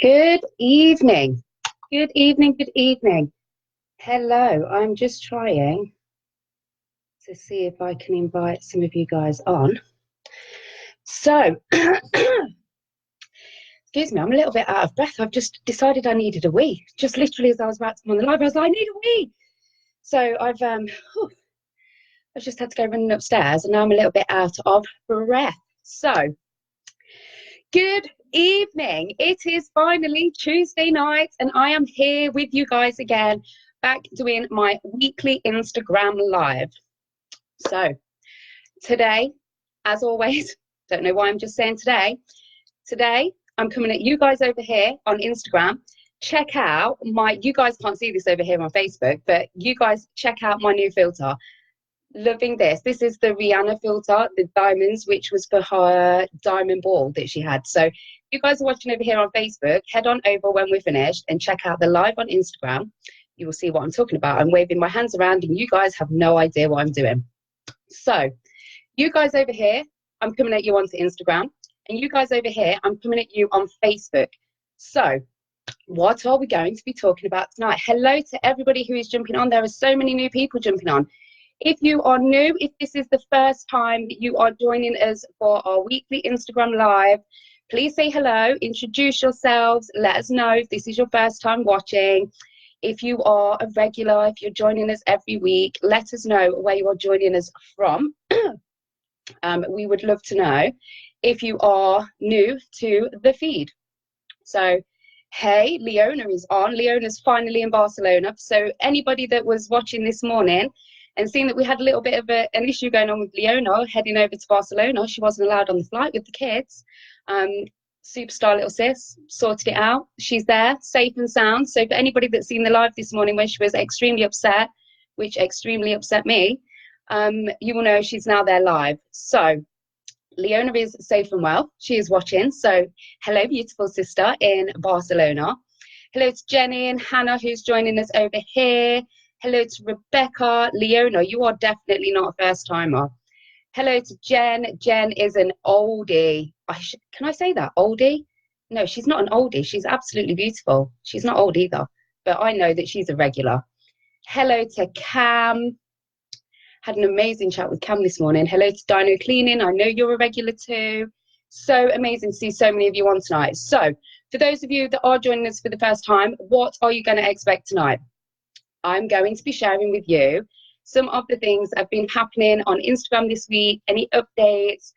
Good evening. Good evening. Good evening. Hello. I'm just trying to see if I can invite some of you guys on. So, excuse me, I'm a little bit out of breath. I've just decided I needed a wee. Just literally as I was about to come on the live, I was like, I need a wee. So I've just had to go running upstairs and now I'm a little bit out of breath. So, good evening. It is finally Tuesday night and I am here with you guys again, back doing my weekly Instagram live. So today, as always, don't know why I'm just saying today I'm coming at you guys over here on Instagram. Check out you guys can't see this over here on Facebook, but you guys check out my new filter. Loving this. This is the Rihanna filter, the diamonds, which was for her diamond ball that she had. So you guys are watching over here on Facebook, head on over when we're finished and check out the live on Instagram. You will see what I'm talking about. I'm waving my hands around and you guys have no idea what I'm doing. So you guys over here, I'm coming at you onto Instagram. And you guys over here, I'm coming at you on Facebook. So what are we going to be talking about tonight? Hello to everybody who is jumping on. There are so many new people jumping on. If you are new, if this is the first time that you are joining us for our weekly Instagram live, please say hello, introduce yourselves, let us know if this is your first time watching. If you are a regular, if you're joining us every week, let us know where you are joining us from. We would love to know if you are new to the feed. So, hey, Leona is on. Leona's finally in Barcelona. So anybody that was watching this morning and seeing that we had a little bit of an issue going on with Leona heading over to Barcelona, she wasn't allowed on the flight with the kids. Superstar little sis, sorted it out. She's there, safe and sound. So for anybody that's seen the live this morning when she was extremely upset, which extremely upset me, you will know she's now there live. So Leona is safe and well. She is watching. So hello, beautiful sister in Barcelona. Hello to Jenny and Hannah who's joining us over here. Hello to Rebecca. Leona, you are definitely not a first timer. Hello to Jen. Jen is an oldie. Can I say that? Oldie? No, she's not an oldie. She's absolutely beautiful. She's not old either. But I know that she's a regular. Hello to Cam. Had an amazing chat with Cam this morning. Hello to Dino Cleaning. I know you're a regular too. So amazing to see so many of you on tonight. So for those of you that are joining us for the first time, what are you going to expect tonight? I'm going to be sharing with you some of the things that have been happening on Instagram this week, any updates,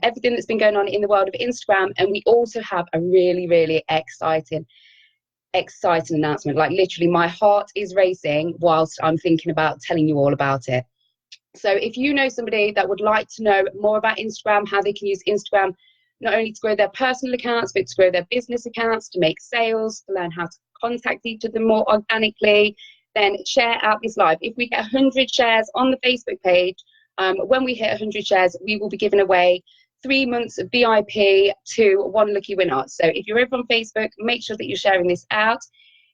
everything that's been going on in the world of Instagram. And we also have a really, really exciting announcement. Like literally my heart is racing whilst I'm thinking about telling you all about it. So if you know somebody that would like to know more about Instagram, how they can use Instagram, not only to grow their personal accounts, but to grow their business accounts, to make sales, to learn how to contact each other more organically, then share out this live. If we get 100 shares on the Facebook page, when we hit 100 shares, we will be giving away 3 months of VIP to one lucky winner. So if you're over on Facebook, make sure that you're sharing this out.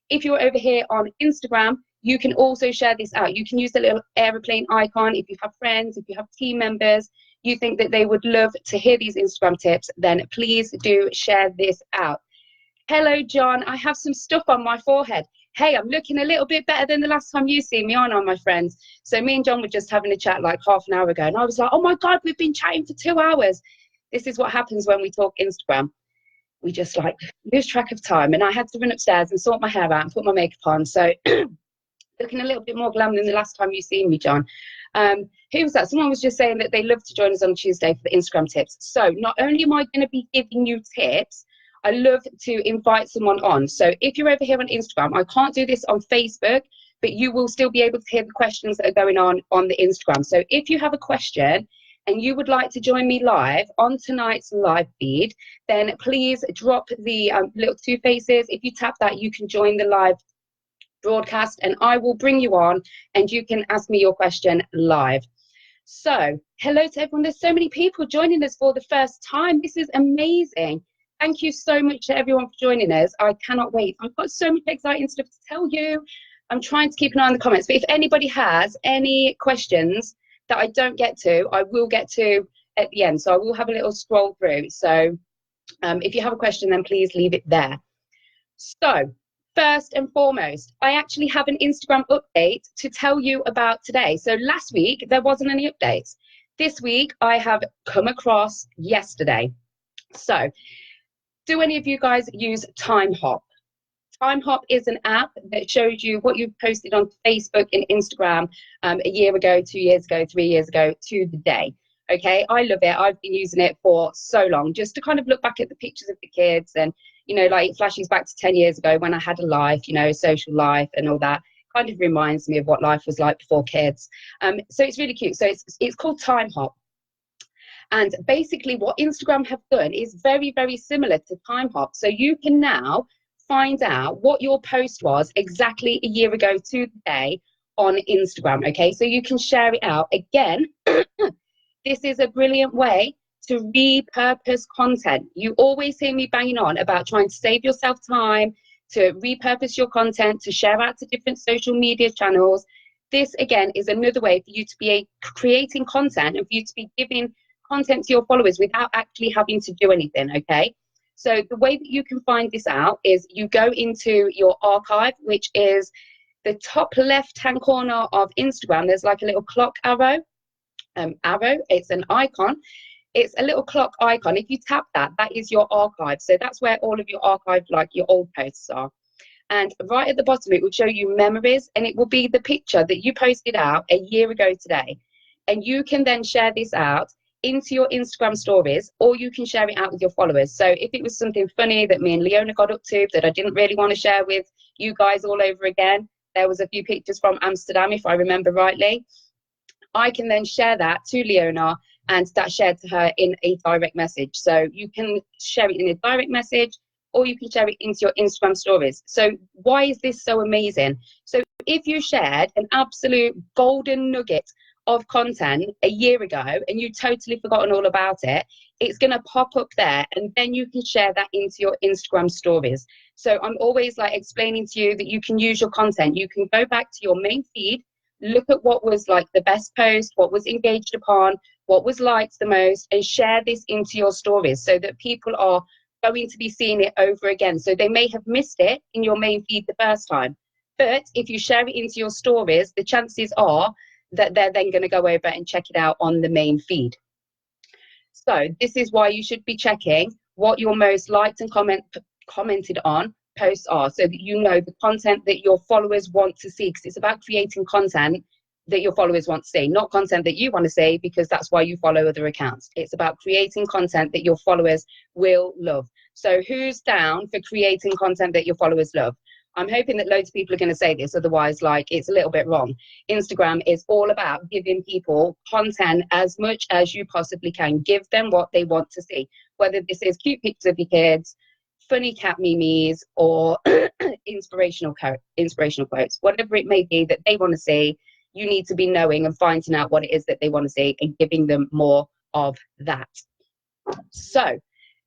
If you're over here on Instagram, you can also share this out. You can use the little aeroplane icon. If you have friends, if you have team members, you think that they would love to hear these Instagram tips, then please do share this out. Hello, John. I have some stuff on my forehead. Hey, I'm looking a little bit better than the last time you see me, aren't I, my friends? So me and John were just having a chat like half an hour ago, and I was like, oh my God, we've been chatting for 2 hours. This is what happens when we talk Instagram. We just like lose track of time. And I had to run upstairs and sort my hair out and put my makeup on. So looking a little bit more glam than the last time you seen me, John. Who was that? Someone was just saying that they love to join us on Tuesday for the Instagram tips. So not only am I going to be giving you tips, I love to invite someone on. So if you're over here on Instagram, I can't do this on Facebook, but you will still be able to hear the questions that are going on the Instagram. So if you have a question and you would like to join me live on tonight's live feed, then please drop the little 2 faces. If you tap that, you can join the live broadcast and I will bring you on and you can ask me your question live. So hello to everyone. There's so many people joining us for the first time. This is amazing. Thank you so much to everyone for joining us. I cannot wait. I've got so much exciting stuff to tell you. I'm trying to keep an eye on the comments, but if anybody has any questions that I don't get to, I will get to at the end. So I will have a little scroll through. So if you have a question, then please leave it there. So first and foremost, I actually have an Instagram update to tell you about today. So last week, there wasn't any updates. This week, I have come across yesterday. So do any of you guys use TimeHop? TimeHop is an app that shows you what you've posted on Facebook and Instagram a year ago, 2 years ago, 3 years ago to the day. Okay, I love it. I've been using it for so long just to kind of look back at the pictures of the kids and, you know, like it flashes back to 10 years ago when I had a life, you know, social life and all that. Kind of reminds me of what life was like before kids. So it's really cute. So it's called TimeHop. And basically what Instagram have done is very, very similar to TimeHop. So you can now find out what your post was exactly a year ago to the day on Instagram. Okay, so you can share it out. Again, this is a brilliant way to repurpose content. You always hear me banging on about trying to save yourself time, to repurpose your content, to share out to different social media channels. This, again, is another way for you to be creating content and for you to be giving content to your followers without actually having to do anything, okay? So the way that you can find this out is you go into your archive, which is the top left-hand corner of Instagram. There's like a little clock arrow. It's an icon. It's a little clock icon. If you tap that, that is your archive. So that's where all of your archive, like your old posts are. And right at the bottom, it will show you memories, and it will be the picture that you posted out a year ago today. And you can then share this out into your Instagram stories, or you can share it out with your followers. So if it was something funny that me and Leona got up to that I didn't really want to share with you guys all over again, there was a few pictures from Amsterdam, if I remember rightly, I can then share that to Leona, and that's shared to her in a direct message. So you can share it in a direct message, or you can share it into your Instagram stories. So why is this so amazing? So if you shared an absolute golden nugget of content a year ago and you totally forgotten all about it, it's going to pop up there, and then you can share that into your Instagram stories. So I'm always like explaining to you that you can use your content. You can go back to your main feed, look at what was like the best post, what was engaged upon, what was liked the most, and share this into your stories so that people are going to be seeing it over again. So they may have missed it in your main feed the first time, but if you share it into your stories, the chances are that they're then going to go over and check it out on the main feed. So this is why you should be checking what your most liked and commented on posts are, so that you know the content that your followers want to see, because it's about creating content that your followers want to see, not content that you want to see, because that's why you follow other accounts. It's about creating content that your followers will love. So who's down for creating content that your followers love? I'm hoping that loads of people are going to say this, otherwise, like, it's a little bit wrong. Instagram is all about giving people content as much as you possibly can. Give them what they want to see, whether this is cute pictures of your kids, funny cat memes, or inspirational quotes, whatever it may be that they want to see. You need to be knowing and finding out what it is that they want to see and giving them more of that. So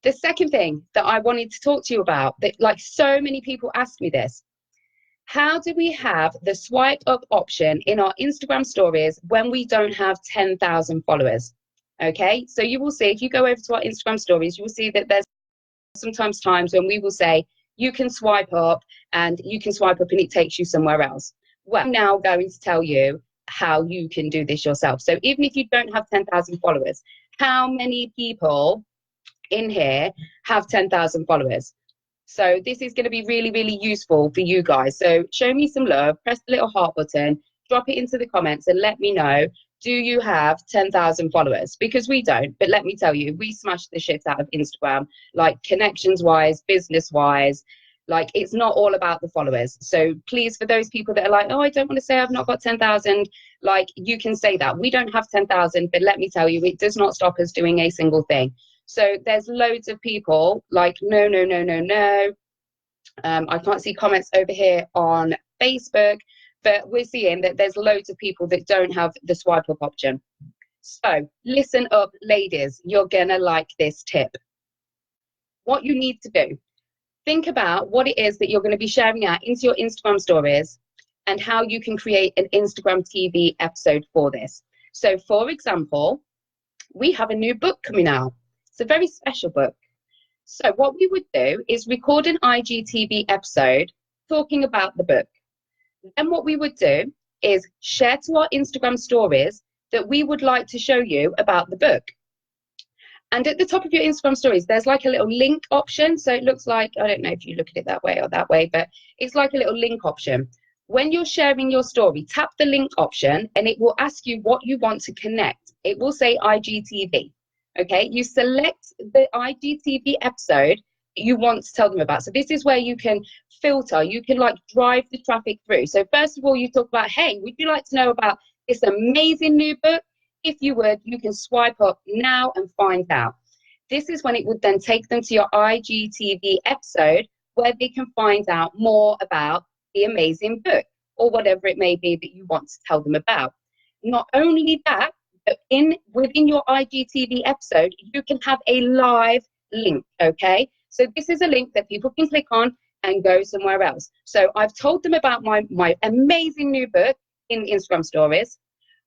the second thing that I wanted to talk to you about, that like so many people ask me this: how do we have the swipe up option in our Instagram stories when we don't have 10,000 followers? Okay, so you will see, if you go over to our Instagram stories, you will see that there's sometimes times when we will say you can swipe up, and you can swipe up and it takes you somewhere else. Well, I'm now going to tell you how you can do this yourself. So even if you don't have 10,000 followers, how many people in here have 10,000 followers? So this is going to be really, really useful for you guys. So show me some love, press the little heart button, drop it into the comments and let me know, do you have 10,000 followers? Because we don't, but let me tell you, we smash the shit out of Instagram, like connections wise, business wise. Like, it's not all about the followers. So please, for those people that are like, oh, I don't want to say I've not got 10,000, like, you can say that. We don't have 10,000, but let me tell you, it does not stop us doing a single thing. So there's loads of people like, no, no, no, no, no. I can't see comments over here on Facebook, but we're seeing that there's loads of people that don't have the swipe up option. So listen up, ladies, you're gonna like this tip. What you need to do, think about what it is that you're going to be sharing out into your Instagram stories and how you can create an Instagram TV episode for this. So for example, we have a new book coming out. It's a very special book. So what we would do is record an IGTV episode talking about the book. Then what we would do is share to our Instagram stories that we would like to show you about the book. And at the top of your Instagram stories, there's like a little link option. So it looks like, I don't know if you look at it that way or that way, but it's like a little link option. When you're sharing your story, tap the link option and it will ask you what you want to connect. It will say IGTV. Okay, you select the IGTV episode you want to tell them about. So this is where you can filter, you can like drive the traffic through. So first of all, you talk about, hey, would you like to know about this amazing new book? If you would, you can swipe up now and find out. This is when it would then take them to your IGTV episode where they can find out more about the amazing book or whatever it may be that you want to tell them about. Not only that, but within your IGTV episode, you can have a live link, okay? So this is a link that people can click on and go somewhere else. So I've told them about my amazing new book in Instagram stories.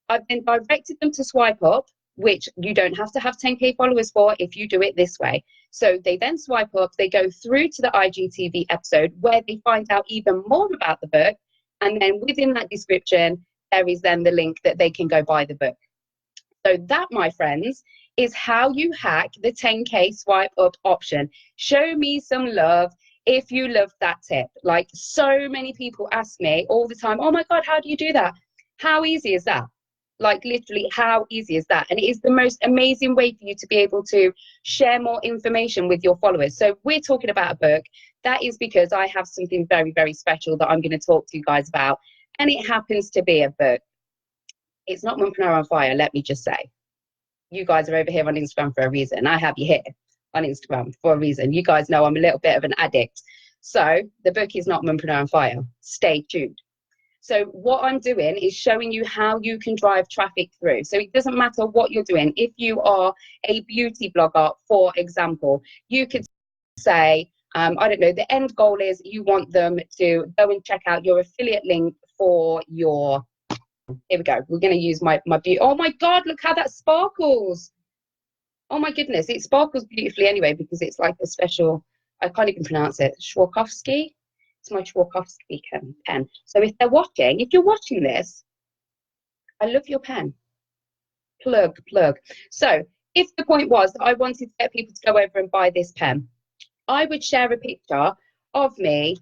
I've then directed them to swipe up, which you don't have to have 10K followers for if you do it this way. So they then swipe up, they go through to the IGTV episode where they find out even more about the book. And then within that description, there is then the link that they can go buy the book. So that, my friends, is how you hack the 10K swipe up option. Show me some love if you love that tip. Like, so many people ask me all the time, oh my God, how do you do that? How easy is that? Like, literally, how easy is that? And it is the most amazing way for you to be able to share more information with your followers. So we're talking about a book. That is because I have something very, very special that I'm going to talk to you guys about. And it happens to be a book. It's not Mompreneur on Fire, let me just say. You guys are over here on Instagram for a reason. I have you here on Instagram for a reason. You guys know I'm a little bit of an addict. So the book is not Mompreneur on Fire. Stay tuned. So what I'm doing is showing you how you can drive traffic through. So it doesn't matter what you're doing. If you are a beauty blogger, for example, you could say, I don't know, the end goal is you want them to go and check out your affiliate link for your, here we go. We're going to use my beauty. Oh my God, look how that sparkles. Oh my goodness, it sparkles beautifully anyway, because it's like a special, I can't even pronounce it, Swarovski. It's my Swarovski pen. So if you're watching this, I love your pen. Plug. So if the point was that I wanted to get people to go over and buy this pen, I would share a picture of me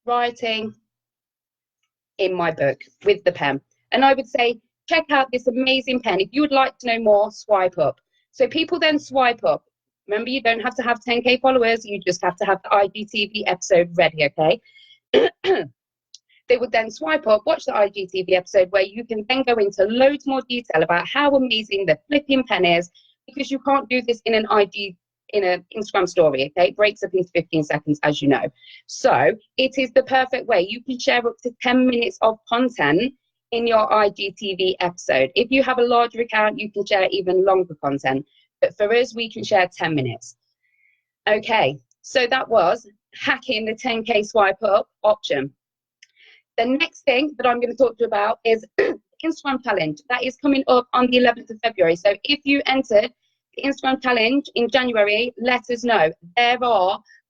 writing in my book with the pen. And I would say, check out this amazing pen. If you would like to know more, swipe up. So people then swipe up. Remember, you don't have to have 10K followers. You just have to have the IGTV episode ready, okay? They would then swipe up, watch the IGTV episode where you can then go into loads more detail about how amazing the flipping pen is, because you can't do this in an Instagram story, okay? It breaks up into 15 seconds, as you know. So it is the perfect way. You can share up to 10 minutes of content in your IGTV episode. If you have a larger account, you can share even longer content. But for us, we can share 10 minutes. Okay, so that was hacking the 10K swipe up option. The next thing that I'm going to talk to you about is Instagram challenge. That is coming up on the 11th of February. So if you entered the Instagram challenge in January, let us know.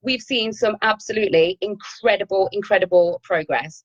We've seen some absolutely incredible progress.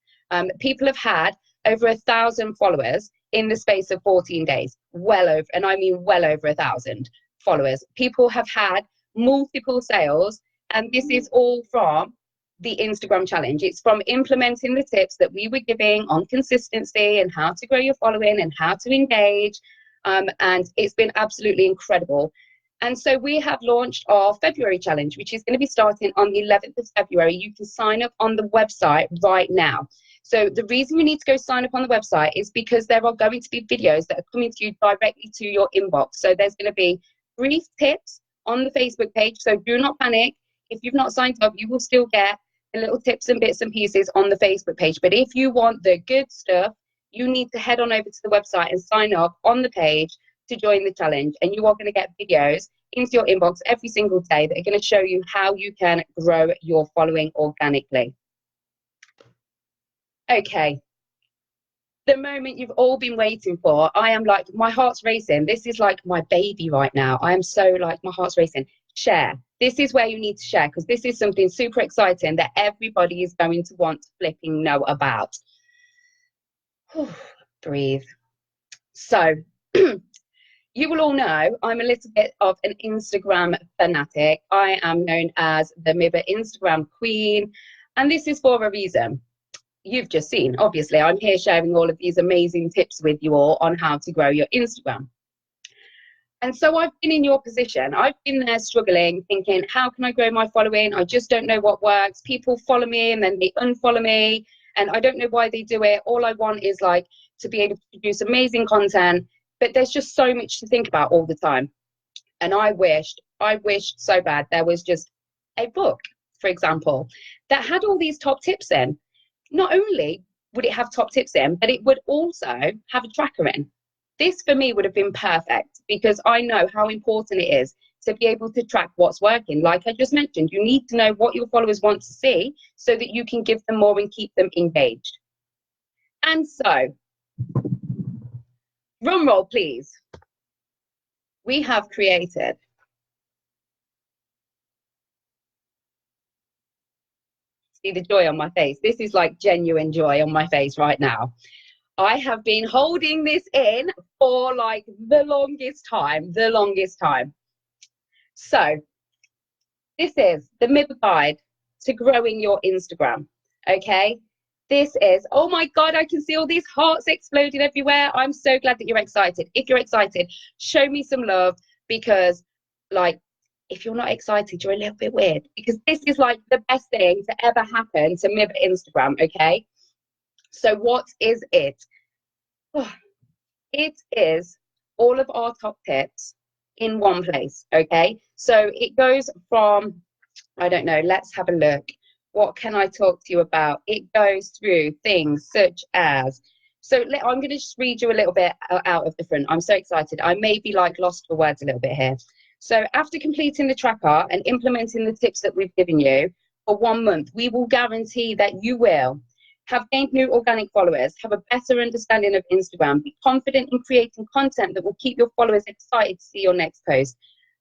People have had over 1,000 followers in the space of 14 days. Well over 1,000 followers. People have had multiple sales, and this is all from the Instagram challenge. It's from implementing the tips that we were giving on consistency and how to grow your following and how to engage, and it's been absolutely incredible. And so we have launched our February challenge, which is going to be starting on the 11th of February. You can sign up on the website right now. So the reason you need to go sign up on the website is because there are going to be videos that are coming to you directly to your inbox. So there's going to be brief tips on the Facebook page. So do not panic. If you've not signed up, you will still get the little tips and bits and pieces on the Facebook page. But if you want the good stuff, you need to head on over to the website and sign up on the page to join the challenge. And you are going to get videos into your inbox every single day that are going to show you how you can grow your following organically. Okay, the moment you've all been waiting for. I am like, my heart's racing. This is like my baby right now. I am so like, my heart's racing. share. This is where you need to share, because this is something super exciting that everybody is going to want to flipping know about. Breathe. So you will all know I'm a little bit of an Instagram fanatic. I am known as the Mibba Instagram queen, and this is for a reason. You've just seen, obviously, I'm here sharing all of these amazing tips with you all on how to grow your Instagram. And so I've been in your position. I've been there struggling, thinking, how can I grow my following? I just don't know what works. People follow me and then they unfollow me, and I don't know why they do it. All I want is like to be able to produce amazing content, but there's just so much to think about all the time. And I wished so bad there was just a book, for example, that had all these top tips in. Not only would it have top tips in, but it would also have a tracker in. This for me would have been perfect, because I know how important it is to be able to track what's working. Like I just mentioned, you need to know what your followers want to see so that you can give them more and keep them engaged. And so, drum roll please. We have created see the joy on my face. This is like genuine joy on my face right now. I have been holding this in for like the longest time. So this is the Mibba guide to growing your Instagram. Okay, this is, oh my God, I can see all these hearts exploding everywhere. I'm so glad that you're excited. If you're excited, show me some love, because like, if you're not excited, you're a little bit weird, because this is like the best thing to ever happen to Mibba Instagram. Okay, so what is it? Oh, it is all of our top tips in one place. Okay, so it goes from, I don't know, let's have a look. What can I talk to you about? It goes through things such as, so I'm going to just read you a little bit out of the front. I'm so excited. I may be like lost for words a little bit here. So after completing the tracker and implementing the tips that we've given you for 1 month, we will guarantee that you will have gained new organic followers, have a better understanding of Instagram, be confident in creating content that will keep your followers excited to see your next post,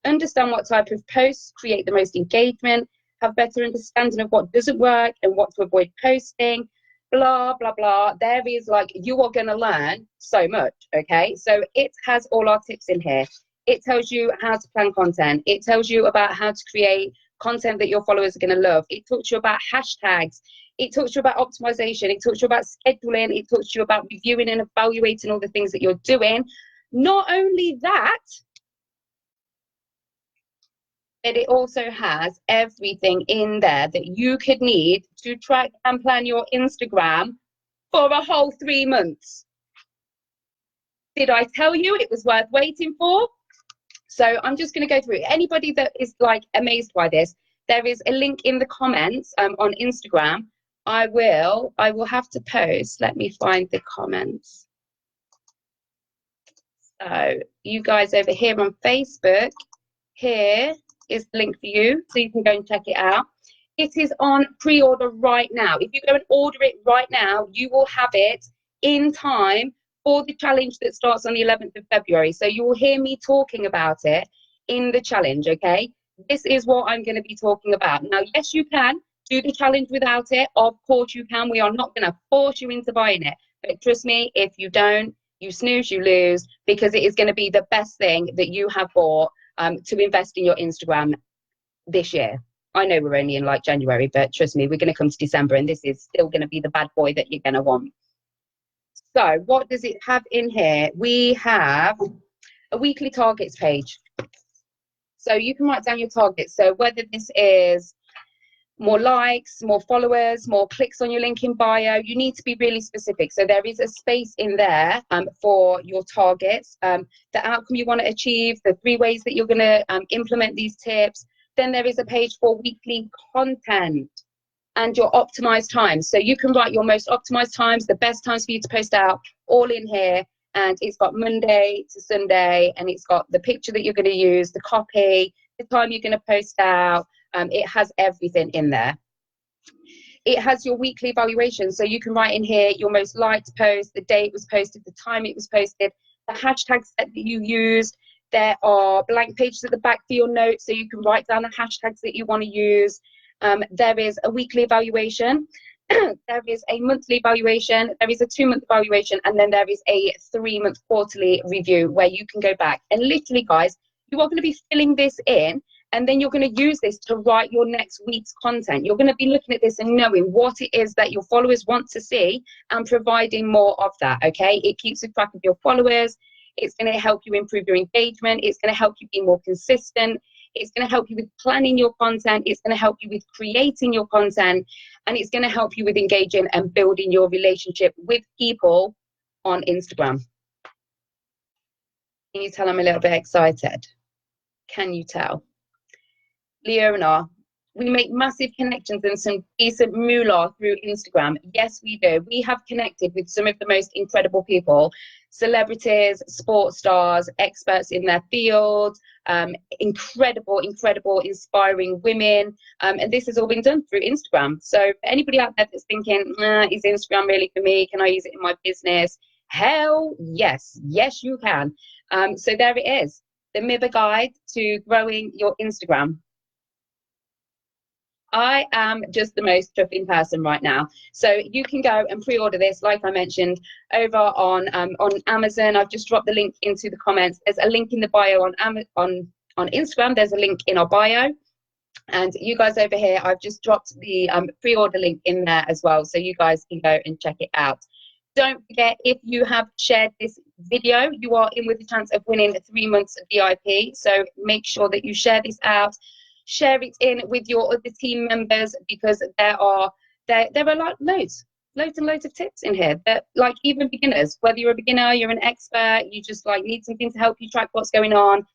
understand what type of posts create the most engagement, have better understanding of what doesn't work and what to avoid posting, blah, blah, blah. There is like, you are going to learn so much, okay? So it has all our tips in here. It tells you how to plan content. It tells you about how to create content that your followers are going to love. It talks to you about hashtags. It talks to you about optimization. It talks to you about scheduling. It talks to you about reviewing and evaluating all the things that you're doing. Not only that, but it also has everything in there that you could need to track and plan your Instagram for a whole 3 months. Did I tell you it was worth waiting for? So I'm just going to go through it. Anybody that is like amazed by this, there is a link in the comments on Instagram. I will have to post. Let me find the comments. So you guys over here on Facebook, here is the link for you, so you can go and check it out. It is on pre-order right now. If you go and order it right now, you will have it in time for the challenge that starts on the 11th of February. So you will hear me talking about it in the challenge, okay? This is what I'm going to be talking about. Now, yes, you can do the challenge without it. Of course you can. We are not going to force you into buying it. But trust me, if you don't, you snooze, you lose, because it is going to be the best thing that you have bought to invest in your Instagram this year. I know we're only in like January, but trust me, we're going to come to December and this is still going to be the bad boy that you're going to want. So what does it have in here? We have a weekly targets page. So you can write down your targets. So whether this is more likes, more followers, more clicks on your link in bio, you need to be really specific. So there is a space in there for your targets, the outcome you want to achieve, the 3 ways that you're going to implement these tips. Then there is a page for weekly content and your optimized times. So you can write your most optimized times, the best times for you to post out, all in here. And it's got Monday to Sunday, and it's got the picture that you're going to use, the copy, the time you're going to post out. It has everything in there. It has your weekly evaluation. So you can write in here your most liked post, the day it was posted, the time it was posted, the hashtag set that you used, There are blank pages at the back for your notes, so you can write down the hashtags that you want to use. There is a weekly evaluation. There is a monthly evaluation, there is a 2-month evaluation, and then there is a 3-month quarterly review where you can go back. And literally, guys, you are going to be filling this in, and then you're going to use this to write your next week's content. You're going to be looking at this and knowing what it is that your followers want to see and providing more of that, okay? It keeps a track of your followers. It's going to help you improve your engagement. It's going to help you be more consistent. It's going to help you with planning your content. It's going to help you with creating your content. And it's going to help you with engaging and building your relationship with people on Instagram. Can you tell I'm a little bit excited? Can you tell? Leona, we make massive connections and some decent moolah through Instagram. Yes, we do. We have connected with some of the most incredible people, celebrities, sports stars, experts in their field, incredible, inspiring women. And this has all been done through Instagram. So for anybody out there that's thinking, is Instagram really for me? Can I use it in my business? Hell yes. Yes, you can. So there it is. The Mibba Guide to Growing Your Instagram. I am just the most chuffing person right now. So you can go and pre-order this, like I mentioned, over on Amazon. I've just dropped the link into the comments. There's a link in the bio on Instagram. There's a link in our bio. And you guys over here, I've just dropped the pre-order link in there as well. So you guys can go and check it out. Don't forget, if you have shared this video, you are in with a chance of winning 3 months of VIP. So make sure that you share this out. Share it in with your other team members, because there are like loads of tips in here that, like, even beginners, whether you're a beginner, you're an expert, you just like need something to help you track what's going on,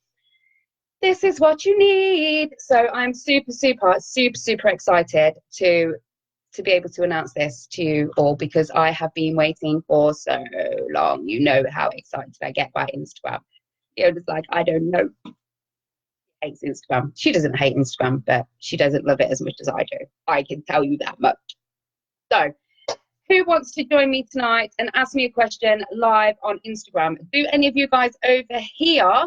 this is what you need. So I'm super excited to be able to announce this to you all, because I have been waiting for so long. You know how excited I get by Instagram. You're just like, I don't know. Hates Instagram. She doesn't hate Instagram, but she doesn't love it as much as I do. I can tell you that much. So who wants to join me tonight and ask me a question live on Instagram? Do any of you guys over here,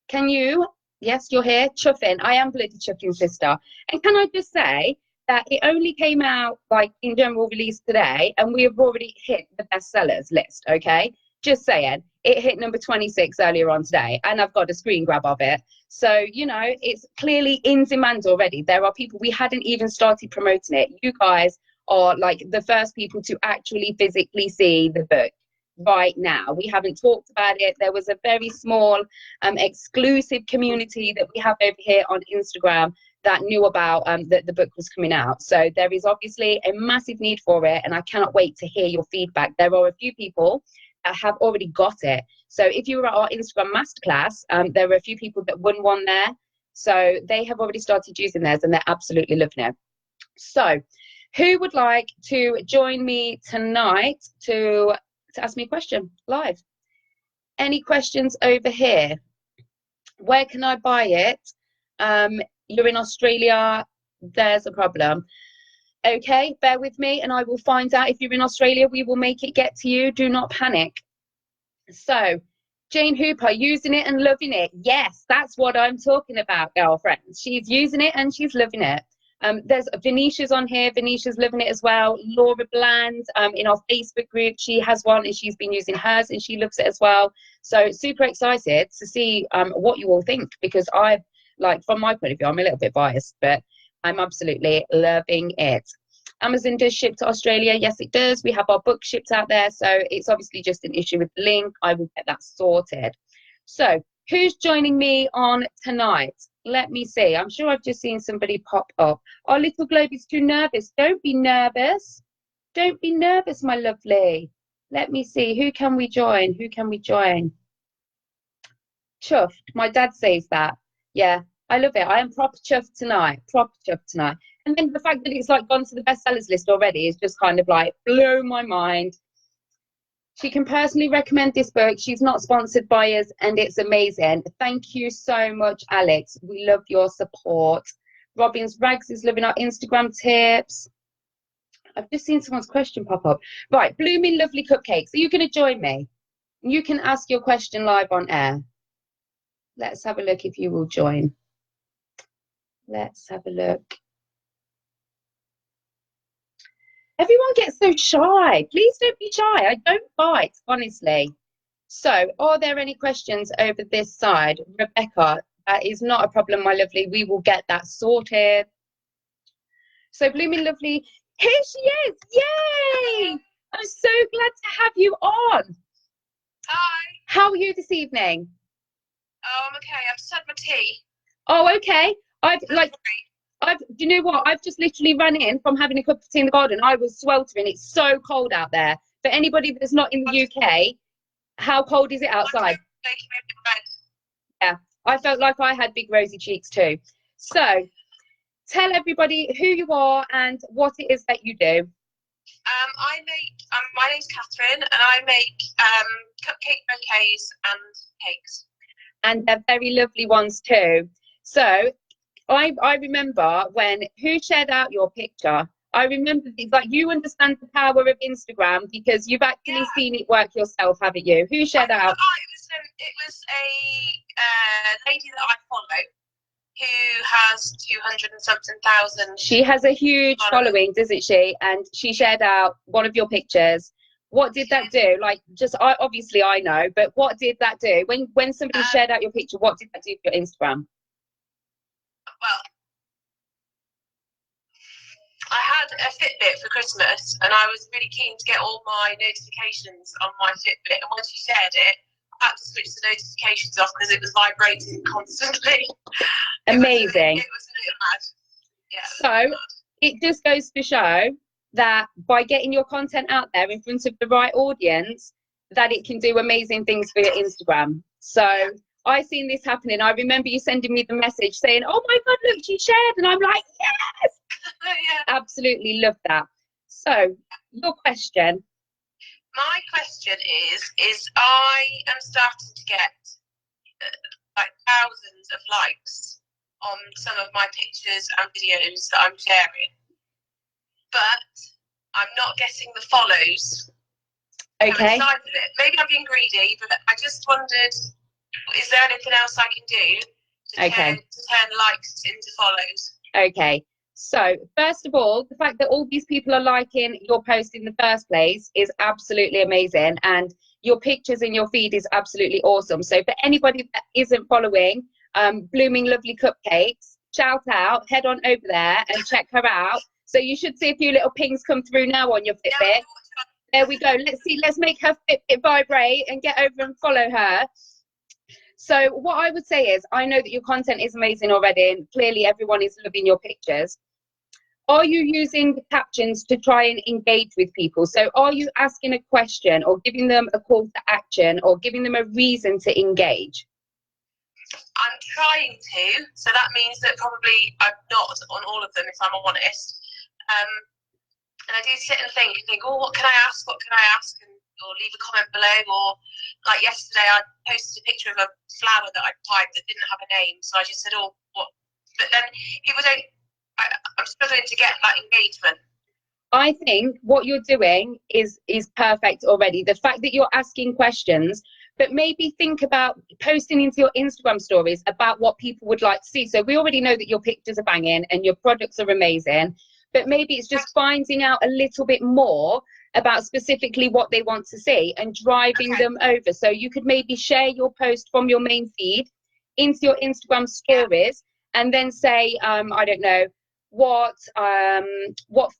can you, yes, you're here, chuffing. I am bloody chuffing, sister. And can I just say that it only came out like in general release today, and we have already hit the bestsellers list, okay? Just saying. It hit number 26 earlier on today, and I've got a screen grab of it. So, you know, it's clearly in demand already. There are people, we hadn't even started promoting it. You guys are like the first people to actually physically see the book right now. We haven't talked about it. There was a very small exclusive community that we have over here on Instagram that knew about that the book was coming out. So there is obviously a massive need for it, and I cannot wait to hear your feedback. There are a few people that have already got it. So if you were at our Instagram masterclass, there were a few people that won one there. So they have already started using theirs, and they're absolutely loving it. So who would like to join me tonight to ask me a question live? Any questions over here? Where can I buy it? You're in Australia, there's a problem. Okay, bear with me and I will find out. If you're in Australia, we will make it get to you. Do not panic. So, Jane Hooper, using it and loving it. Yes, that's what I'm talking about, girlfriends. She's using it and she's loving it. There's Venetia's on here. Venetia's loving it as well. Laura Bland in our Facebook group, she has one and she's been using hers and she loves it as well. So super excited to see what you all think, because I, like, from my point of view, I'm a little bit biased, but I'm absolutely loving it. Amazon does ship to Australia. Yes, it does. We have our book shipped out there. So it's obviously just an issue with the link. I will get that sorted. So who's joining me on tonight? Let me see. I'm sure I've just seen somebody pop up. Our little globe is too nervous. Don't be nervous. Don't be nervous, my lovely. Let me see. Who can we join? Who can we join? Chuffed. My dad says that. Yeah, I love it. I am proper chuffed tonight. Proper chuffed tonight. And then the fact that it's like gone to the bestsellers list already is just kind of like blow my mind. She can personally recommend this book. She's not sponsored by us and it's amazing. Thank you so much, Alex. We love your support. Robin's Rags is loving our Instagram tips. I've just seen someone's question pop up. Right, Blooming Lovely Cupcakes. Are you going to join me? You can ask your question live on air. let's have a look if you will join. Let's have a look. Everyone gets so shy. Please don't be shy. I don't bite, honestly. So, are there any questions over this side? Rebecca, that is not a problem, my lovely. We will get that sorted. So, Blooming Lovely, here she is. Yay! I'm so glad to have you on. Hi. How are you this evening? Oh, I'm okay. I've just had my tea. Oh, okay. Do you know what? I've just literally run in from having a cup of tea in the garden. I was sweltering. It's so cold out there. For anybody that's not in the UK, how cold is it outside? Yeah, I felt like I had big rosy cheeks too. So, tell everybody who you are and what it is that you do. My name's Catherine, and I make cupcake bouquets and cakes. And they're very lovely ones too. So, I remember when who shared out your picture. I remember like you understand the power of Instagram because you've actually seen it work yourself, haven't you? Who shared that out? It was a lady that I follow who has 200 and something thousand. She has a huge following, doesn't she? And she shared out one of your pictures. What did that do? Like, obviously I know, but what did that do? When somebody shared out your picture, what did that do for your Instagram? Well, I had a Fitbit for Christmas, and I was really keen to get all my notifications on my Fitbit. And when she shared it, I had to switch the notifications off because it was vibrating constantly. Amazing. It was a bit mad. Yeah. So it just goes to show that by getting your content out there in front of the right audience, that it can do amazing things for your Instagram. So I seen this happening. I remember you sending me the message saying, "Oh my God, look, she shared," and I'm like, yes. Yeah. Absolutely love that. So, your question. My question is I am starting to get like thousands of likes on some of my pictures and videos that I'm sharing, but I'm not getting the follows. Okay. Aside of it, maybe I'm being greedy, but I just wondered, is there anything else I can do to turn likes into follows? Okay. So, first of all, the fact that all these people are liking your post in the first place is absolutely amazing. And your pictures in your feed is absolutely awesome. So, for anybody that isn't following Blooming Lovely Cupcakes, shout out, head on over there and check her out. So, you should see a few little pings come through now on your Fitbit. There we go. Let's make her Fitbit vibrate and get over and follow her. So, what I would say is, I know that your content is amazing already, and clearly everyone is loving your pictures. Are you using the captions to try and engage with people? So are you asking a question or giving them a call to action or giving them a reason to engage? I'm trying to. So that means that probably I'm not on all of them, if I'm honest. And I do sit and think, oh, what can I ask? What can I ask? Or leave a comment below. Or like yesterday, I posted a picture of a flower that I typed that didn't have a name. So I just said, oh, what? But then people don't. I'm struggling to get that engagement. I think what you're doing is perfect already. The fact that you're asking questions, but maybe think about posting into your Instagram stories about what people would like to see. So we already know that your pictures are banging and your products are amazing, but maybe it's just finding out a little bit more about specifically what they want to see and driving them over. So you could maybe share your post from your main feed into your Instagram stories and then say, I don't know, what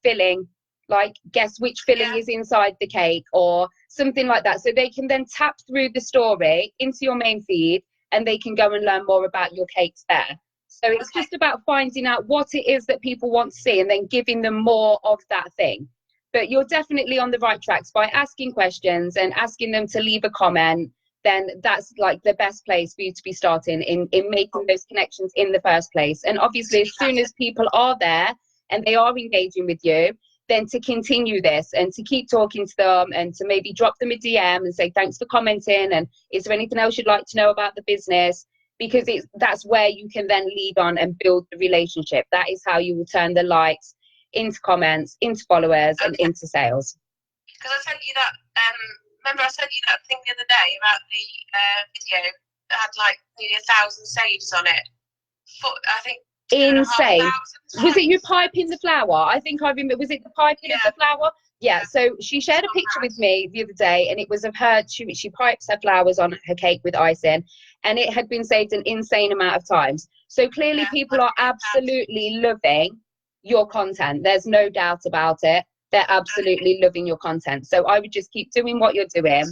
filling, like guess which filling is inside the cake or something like that, so they can then tap through the story into your main feed and they can go and learn more about your cakes there. So it's just about finding out what it is that people want to see and then giving them more of that thing. But you're definitely on the right tracks by asking questions and asking them to leave a comment. Then that's like the best place for you to be starting in making those connections in the first place. And obviously, as soon as people are there and they are engaging with you, then to continue this and to keep talking to them and to maybe drop them a DM and say, thanks for commenting. And is there anything else you'd like to know about the business? Because that's where you can then lead on and build the relationship. That is how you will turn the likes into comments, into followers, and into sales. Because I sent you that, remember I sent you that thing the other day about the video had like nearly 1,000 saves on it. I think insane. 2,500 Was it you times. piping the flower? I think I remember. Was it the piping of the flower? Yeah. So she shared a picture with me the other day, and it was of her. She pipes her flowers on her cake with icing, and it had been saved an insane amount of times. So clearly, people are absolutely loving your content. There's no doubt about it. They're absolutely loving your content. So I would just keep doing what you're doing.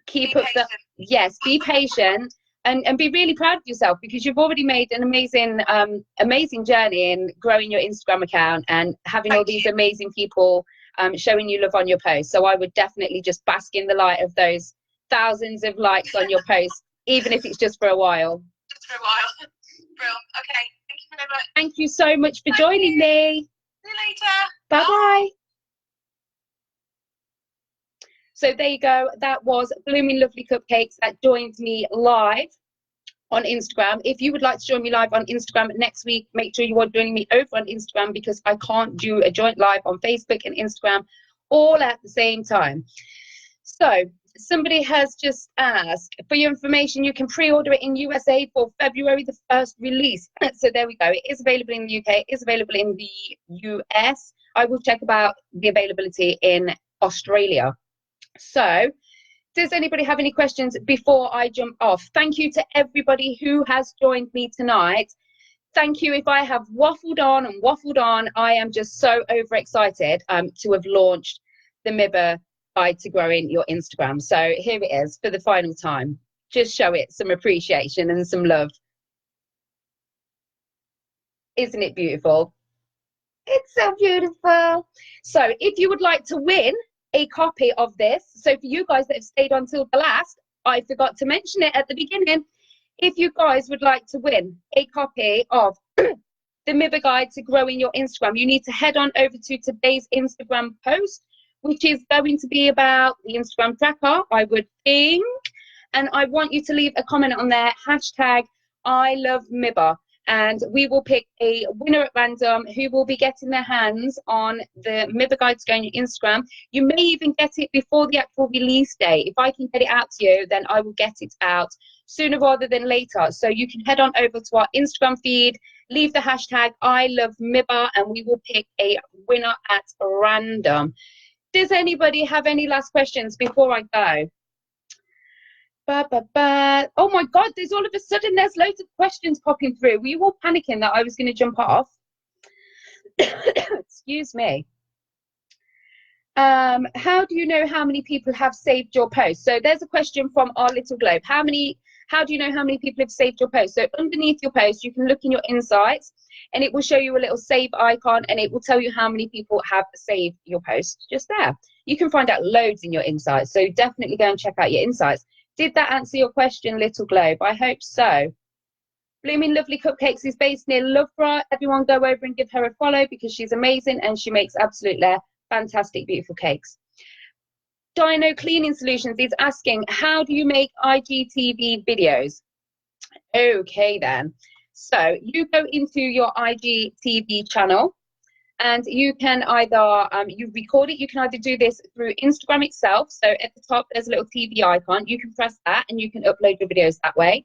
Keep up the, yes, be patient. And be really proud of yourself, because you've already made an amazing journey in growing your Instagram account and having all these amazing people showing you love on your posts. So I would definitely just bask in the light of those thousands of likes on your posts, even if it's just for a while. Just for a while. Brilliant. Okay. Thank you very much. Thank you so much for joining me. See you later. Bye-bye. So there you go. That was Blooming Lovely Cupcakes that joined me live on Instagram. If you would like to join me live on Instagram next week, make sure you are joining me over on Instagram, because I can't do a joint live on Facebook and Instagram all at the same time. So somebody has just asked, for your information, you can pre-order it in USA for February the 1st release. So there we go. It is available in the UK. It is available in the US. I will check about the availability in Australia. So does anybody have any questions before I jump off? Thank you to everybody who has joined me tonight. Thank you. If I have waffled on and waffled on, I am just so overexcited to have launched the Mibba Guide to Growing Your Instagram. So here it is for the final time. Just show it some appreciation and some love. Isn't it beautiful? It's so beautiful. So if you would like to win a copy of this, so for you guys that have stayed until the last, I forgot to mention it at the beginning. If you guys would like to win a copy of the Mibba Guide to Growing Your Instagram, you need to head on over to today's Instagram post, which is going to be about the Instagram tracker, I would think. And I want you to leave a comment on there, hashtag I love Mibba. And we will pick a winner at random who will be getting their hands on the Mibba Guide to Growing Your Instagram. You may even get it before the actual release date. If I can get it out to you, then I will get it out sooner rather than later. So you can head on over to our Instagram feed, leave the hashtag I love Mibba, and we will pick a winner at random. Does anybody have any last questions before I go? Oh my God, there's all of a sudden there's loads of questions popping through. Were you all panicking that I was going to jump off? Excuse me. How do you know how many people have saved your post? So there's a question from our little globe. How do you know how many people have saved your post? So underneath your post, you can look in your insights and it will show you a little save icon, and it will tell you how many people have saved your post just there. You can find out loads in your insights. So definitely go and check out your insights. Did that answer your question, little globe? I hope so. Blooming Lovely Cupcakes is based near Loughborough. Everyone go over and give her a follow, because she's amazing and she makes absolutely fantastic, beautiful cakes. Dino Cleaning Solutions is asking, how do you make IGTV videos? Okay then. So you go into your IGTV channel, and you can either, you record it, you can either do this through Instagram itself. So at the top, there's a little TV icon. You can press that and you can upload your videos that way.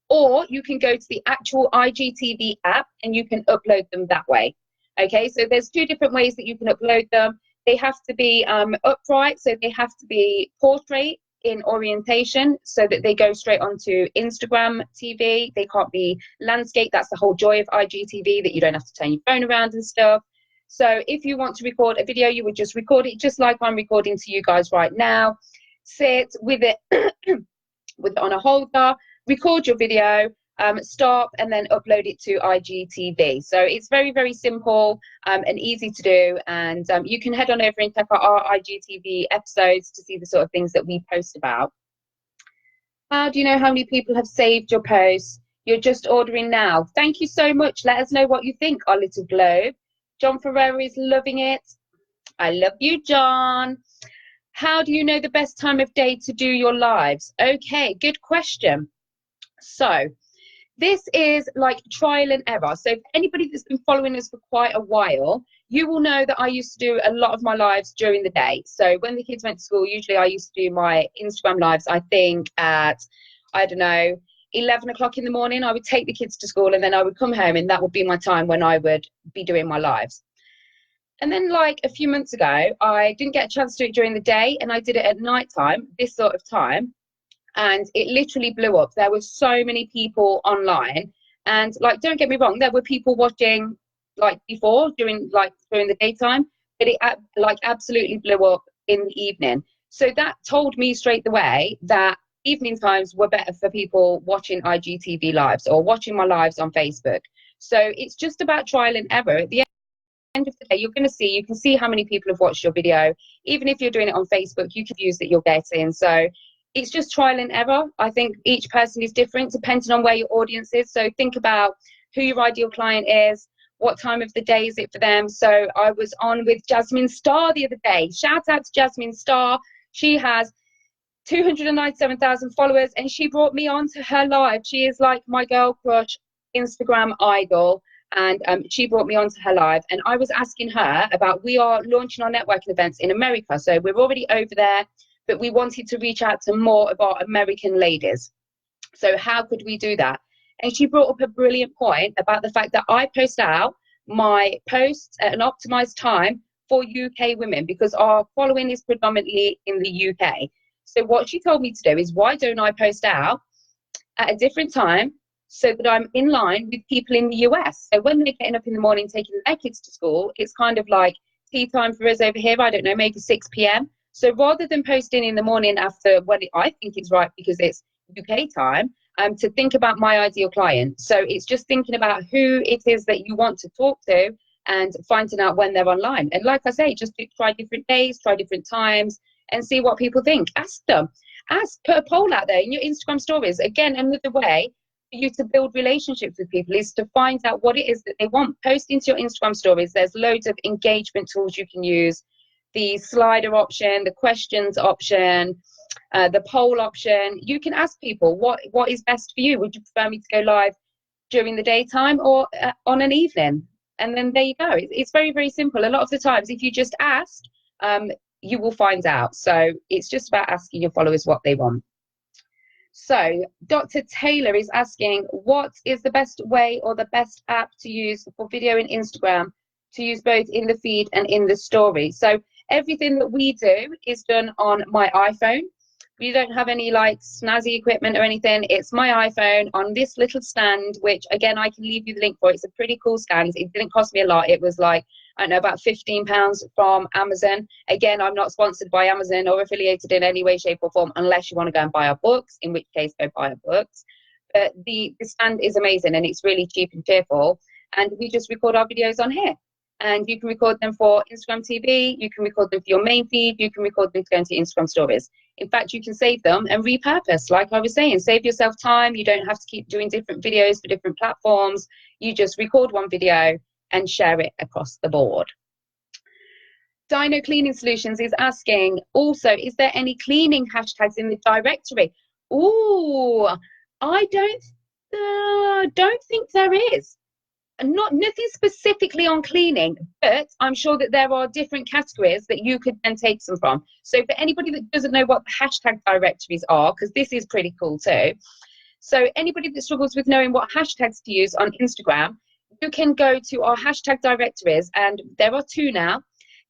Or you can go to the actual IGTV app and you can upload them that way. Okay, so there's two different ways that you can upload them. They have to be upright, so they have to be portrait in orientation so that they go straight onto Instagram TV. They can't be landscape. That's the whole joy of IGTV, that you don't have to turn your phone around and stuff. So if you want to record a video, you would just record it just like I'm recording to you guys right now. Sit with it, with it on a holder, record your video, stop, and then upload it to IGTV. So it's very, very simple and easy to do. And you can head on over and check out our IGTV episodes to see the sort of things that we post about. How do you know how many people have saved your posts? You're just ordering now. Thank you so much. Let us know what you think, our little globe. John Ferrera is loving it. I love you, John. How do you know the best time of day to do your lives? Okay, good question. So this is like trial and error. So if anybody that's been following us for quite a while, you will know that I used to do a lot of my lives during the day. So when the kids went to school, usually I used to do my Instagram lives, I think at, I don't know, 11 o'clock in the morning, I would take the kids to school, and then I would come home, and that would be my time when I would be doing my lives. And then like a few months ago, I didn't get a chance to do it during the day, and I did it at night time, this sort of time, and it literally blew up. There were so many people online, and like, don't get me wrong, there were people watching like before during the daytime, but it like absolutely blew up in the evening. So that told me straight away that evening times were better for people watching IGTV lives or watching my lives on Facebook. So it's just about trial and error. At the end of the day, you can see how many people have watched your video. Even if you're doing it on Facebook, you can views that you're getting. So it's just trial and error. I think each person is different depending on where your audience is. So think about who your ideal client is, what time of the day is it for them. So I was on with Jasmine Star the other day. Shout out to Jasmine Star. She has 297,000 followers, and she brought me on to her live. She is like my girl crush Instagram idol, and she brought me onto her live, and I was asking her about, we are launching our networking events in America, so we're already over there, but we wanted to reach out to more of our American ladies. So how could we do that? And she brought up a brilliant point about the fact that I post out my posts at an optimized time for UK women, because our following is predominantly in the UK. So what she told me to do is, why don't I post out at a different time so that I'm in line with people in the US? So when they're getting up in the morning, taking their kids to school, it's kind of like tea time for us over here, I don't know, maybe 6 p.m. So rather than posting in the morning after when I think it's right because it's UK time, to think about my ideal client. So it's just thinking about who it is that you want to talk to and finding out when they're online. And like I say, just try different days, try different times, and see what people think. Ask them. Put a poll out there in your Instagram stories. Again, another way for you to build relationships with people is to find out what it is that they want. Post into your Instagram stories. There's loads of engagement tools you can use. The slider option, the questions option, the poll option. You can ask people what is best for you. Would you prefer me to go live during the daytime or on an evening? And then there you go. It's very, very simple. A lot of the times, if you just ask, you will find out. So it's just about asking your followers what they want. So Dr. Taylor is asking, what is the best way or the best app to use for video in Instagram, to use both in the feed and in the story? So everything that we do is done on my iPhone. We don't have any like snazzy equipment or anything. It's my iPhone on this little stand, which again, I can leave you the link for. It's a pretty cool stand. It didn't cost me a lot. It was like, I don't know, about £15 from Amazon. Again, I'm not sponsored by Amazon or affiliated in any way, shape or form, unless you want to go and buy our books, in which case go buy our books. But the stand is amazing, and it's really cheap and cheerful. And we just record our videos on here. And you can record them for Instagram TV, you can record them for your main feed, you can record them to go into Instagram stories. In fact, you can save them and repurpose, like I was saying. Save yourself time. You don't have to keep doing different videos for different platforms. You just record one video and share it across the board. Dino Cleaning Solutions is asking, also, is there any cleaning hashtags in the directory? Ooh, I don't think there is. Nothing specifically on cleaning, but I'm sure that there are different categories that you could then take some from. So for anybody that doesn't know what the hashtag directories are, because this is pretty cool too. So anybody that struggles with knowing what hashtags to use on Instagram, you can go to our hashtag directories, and there are 2 now.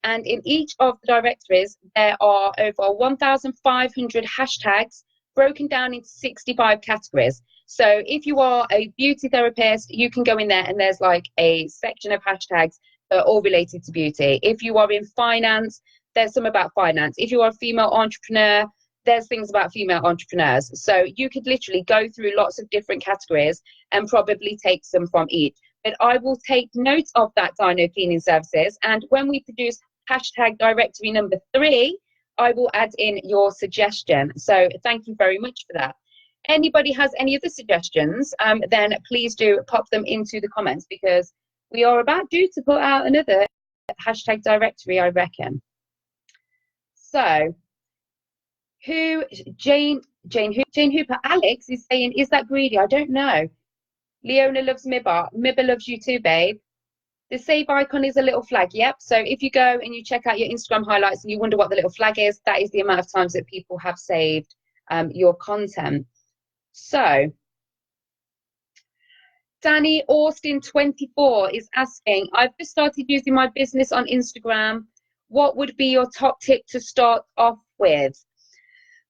And in each of the directories, there are over 1,500 hashtags broken down into 65 categories. So if you are a beauty therapist, you can go in there and there's like a section of hashtags that are all related to beauty. If you are in finance, there's some about finance. If you are a female entrepreneur, there's things about female entrepreneurs. So you could literally go through lots of different categories and probably take some from each. But I will take note of that, Dino Cleaning Services. And when we produce hashtag directory number 3, I will add in your suggestion. So thank you very much for that. Anybody has any other suggestions, then please do pop them into the comments, because we are about due to put out another hashtag directory, I reckon. So, Jane Hooper, Alex is saying, is that greedy? I don't know. Leona loves Mibba. Mibba loves you too, babe. The save icon is a little flag. Yep. So if you go and you check out your Instagram highlights and you wonder what the little flag is, that is the amount of times that people have saved your content. So Danny Austin 24 is asking, I've just started using my business on Instagram. What would be your top tip to start off with?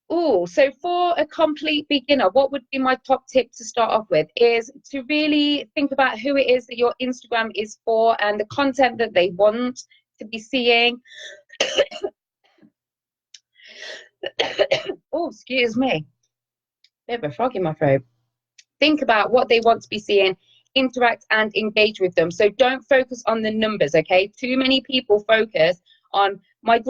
Oh, so for a complete beginner, what would be my top tip to start off with is to really think about who it is that your Instagram is for and the content that they want to be seeing. Oh, excuse me. Bit of a frog in my throat. Think about what they want to be seeing, interact and engage with them. So don't focus on the numbers, okay? Too many people focus on my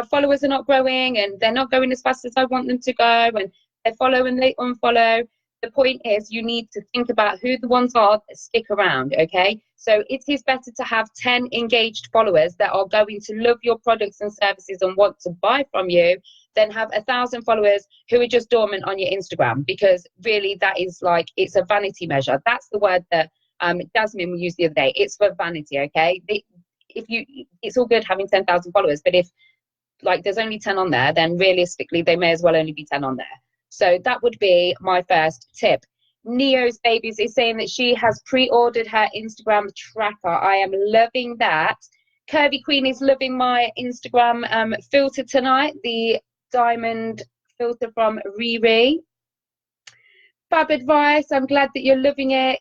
followers are not growing and they're not going as fast as I want them to go, and they follow and they unfollow. The point is you need to think about who the ones are that stick around, okay? So it is better to have 10 engaged followers that are going to love your products and services and want to buy from you than have 1,000 followers who are just dormant on your Instagram, because really that is like, it's a vanity measure. That's the word that Jasmine used the other day. It's for vanity, okay? It's all good having 10,000 followers, but if like there's only 10 on there, then realistically they may as well only be 10 on there. So that would be my first tip. Neo's Babies is saying that she has pre-ordered her Instagram tracker. I am loving that. Curvy Queen is loving my Instagram filter tonight, the diamond filter from Riri. Fab advice. I'm glad that you're loving it.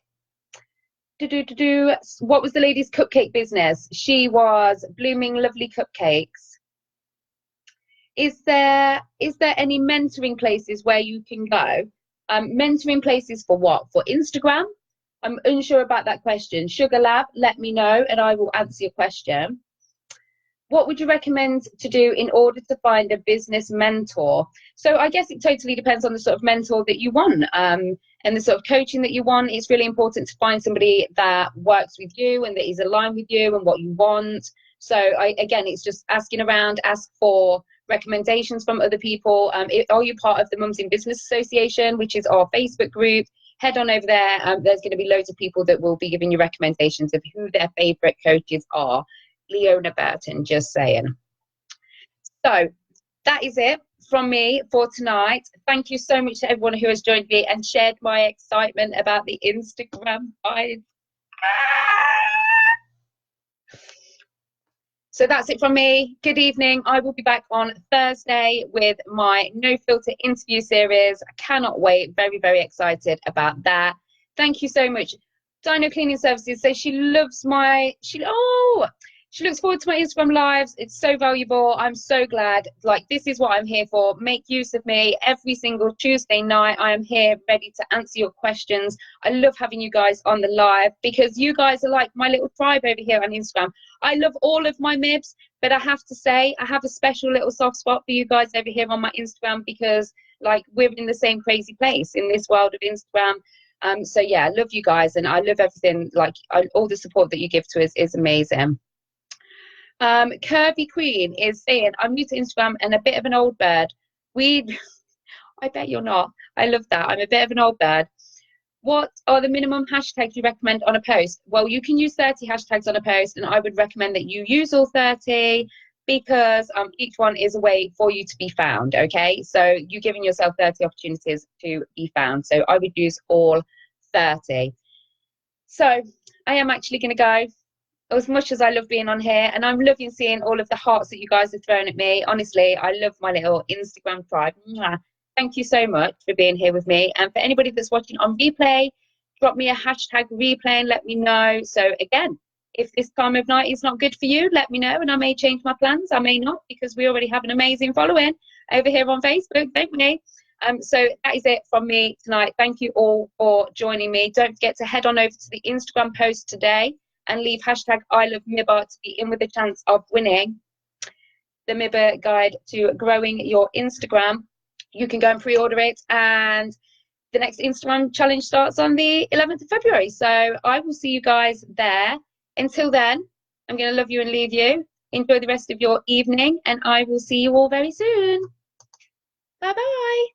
What was the lady's cupcake business? She was Blooming Lovely Cupcakes. Is there any mentoring places where you can go? Mentoring places for what? For Instagram? I'm unsure about that question. Sugar Lab, let me know and I will answer your question. What would you recommend to do in order to find a business mentor? So I guess it totally depends on the sort of mentor that you want and the sort of coaching that you want. It's really important to find somebody that works with you and that is aligned with you and what you want. So again, it's just asking around, ask for recommendations from other people. Are you part of the Mums in Business Association, which is our Facebook group? Head on over there. There's going to be loads of people that will be giving you recommendations of who their favorite coaches are. Leona Burton, just saying. So that is it from me for tonight. Thank you so much to everyone who has joined me and shared my excitement about the Instagram guide. So that's it from me. Good evening. I will be back on Thursday with my No Filter interview series. I cannot wait. Very, very excited about that. Thank you so much. Dino Cleaning Services says she loves my, she looks forward to my Instagram lives. It's so valuable. I'm so glad. Like, this is what I'm here for. Make use of me every single Tuesday night. I am here ready to answer your questions. I love having you guys on the live because you guys are like my little tribe over here on Instagram. I love all of my MIBs, but I have to say I have a special little soft spot for you guys over here on my Instagram because, like, we're in the same crazy place in this world of Instagram. So yeah, I love you guys and I love everything. Like, all the support that you give to us is amazing. Curvy Queen is saying, I'm new to Instagram and a bit of an old bird. I bet you're not. I love that. I'm a bit of an old bird. What are the minimum hashtags you recommend on a post? Well, you can use 30 hashtags on a post, and I would recommend that you use all 30 because each one is a way for you to be found, okay? So you're giving yourself 30 opportunities to be found. So I would use all 30. So I am actually going to go. As much as I love being on here, and I'm loving seeing all of the hearts that you guys have thrown at me. Honestly, I love my little Instagram tribe. Thank you so much for being here with me. And for anybody that's watching on replay, drop me a hashtag replay and let me know. So again, if this time of night is not good for you, let me know and I may change my plans. I may not, because we already have an amazing following over here on Facebook, don't we? So that is it from me tonight. Thank you all for joining me. Don't forget to head on over to the Instagram post today and leave hashtag I love MIBA to be in with a chance of winning the MIBA guide to growing your Instagram. You can go and pre-order it, and the next Instagram challenge starts on the 11th of February. So I will see you guys there. Until then, I'm going to love you and leave you. Enjoy the rest of your evening, and I will see you all very soon. Bye-bye.